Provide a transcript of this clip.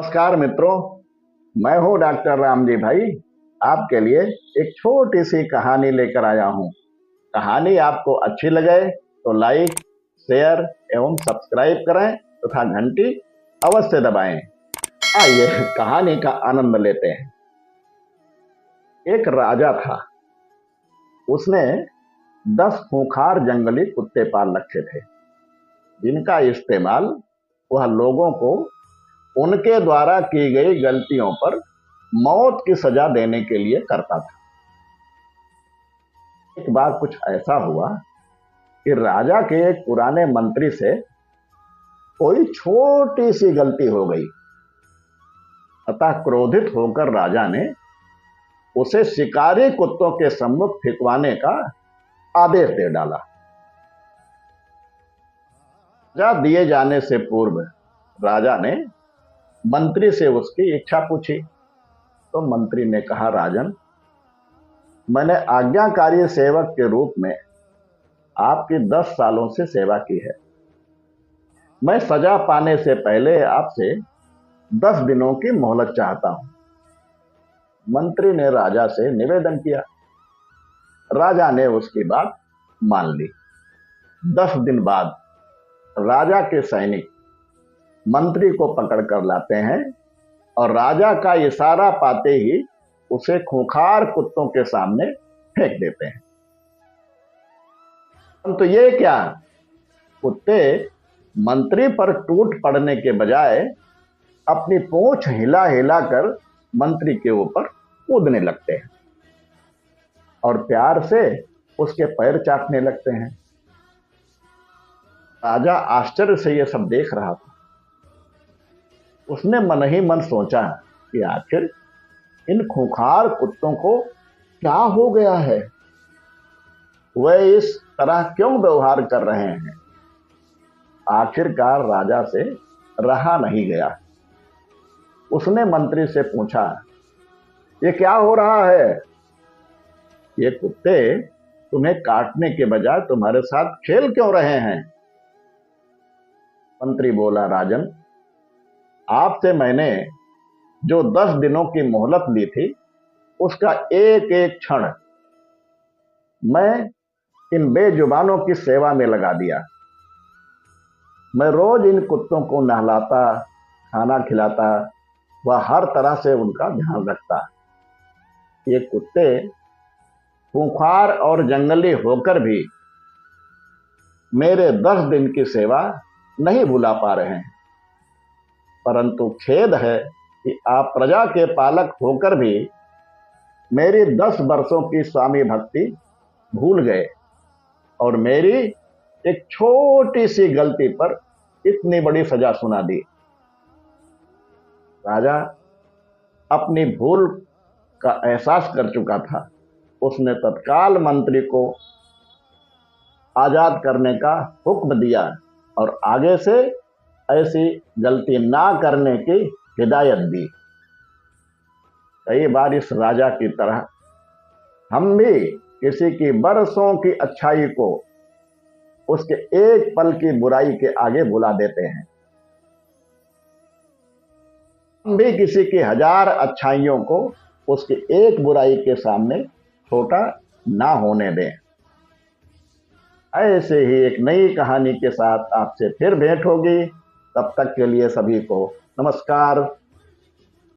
नमस्कार मित्रों, मैं हूं डॉक्टर रामजी भाई। आपके लिए एक छोटी सी कहानी लेकर आया हूं। कहानी आपको अच्छी लगे तो लाइक, शेयर एवं सब्सक्राइब करें तथा घंटी अवश्य दबाएं। आइए कहानी का आनंद लेते हैं। एक राजा था। उसने 10 खूंखार जंगली कुत्ते पाल रखे थे, जिनका इस्तेमाल वह लोगों को उनके द्वारा की गई गलतियों पर मौत की सजा देने के लिए करता था। एक बार कुछ ऐसा हुआ कि राजा के एक पुराने मंत्री से कोई छोटी सी गलती हो गई। अतः क्रोधित होकर राजा ने उसे शिकारी कुत्तों के सम्मुख फिकवाने का आदेश दे डाला। सजा दिए जाने से पूर्व राजा ने मंत्री से उसकी इच्छा पूछी, तो मंत्री ने कहा, राजन, मैंने आज्ञाकारी सेवक के रूप में आपकी 10 सालों से सेवा की है। मैं सजा पाने से पहले आपसे 10 दिनों की मोहलत चाहता हूं। मंत्री ने राजा से निवेदन किया। राजा ने उसकी बात मान ली। 10 दिन बाद राजा के सैनिक मंत्री को पकड़कर लाते हैं और राजा का इशारा पाते ही उसे खूंखार कुत्तों के सामने फेंक देते हैं। तो ये क्या, कुत्ते मंत्री पर टूट पड़ने के बजाय अपनी पूंछ हिला हिला कर मंत्री के ऊपर कूदने लगते हैं और प्यार से उसके पैर चाटने लगते हैं। राजा आश्चर्य से यह सब देख रहा था। उसने मन ही मन सोचा कि आखिर इन खूंखार कुत्तों को क्या हो गया है, वे इस तरह क्यों व्यवहार कर रहे हैं। आखिरकार राजा से रहा नहीं गया। उसने मंत्री से पूछा, ये क्या हो रहा है? ये कुत्ते तुम्हें काटने के बजाय तुम्हारे साथ खेल क्यों रहे हैं? मंत्री बोला, राजन, आपसे मैंने जो 10 दिनों की मोहलत ली थी, उसका एक एक क्षण मैं इन बेजुबानों की सेवा में लगा दिया। मैं रोज इन कुत्तों को नहलाता, खाना खिलाता व हर तरह से उनका ध्यान रखता। ये कुत्ते खूंखार और जंगली होकर भी मेरे 10 दिन की सेवा नहीं भुला पा रहे हैं। परंतु खेद है कि आप प्रजा के पालक होकर भी मेरी 10 वर्षों की स्वामी भक्ति भूल गए और मेरी एक छोटी सी गलती पर इतनी बड़ी सजा सुना दी। राजा अपनी भूल का एहसास कर चुका था। उसने तत्काल मंत्री को आजाद करने का हुक्म दिया और आगे से ऐसी गलती ना करने की हिदायत दी। कई बार इस राजा की तरह हम भी किसी की बरसों की अच्छाई को उसके एक पल की बुराई के आगे भुला देते हैं। हम भी किसी की 1000 अच्छाइयों को उसकी एक बुराई के सामने छोटा ना होने दें। ऐसे ही एक नई कहानी के साथ आपसे फिर भेंट होगी। तब तक के लिए सभी को नमस्कार।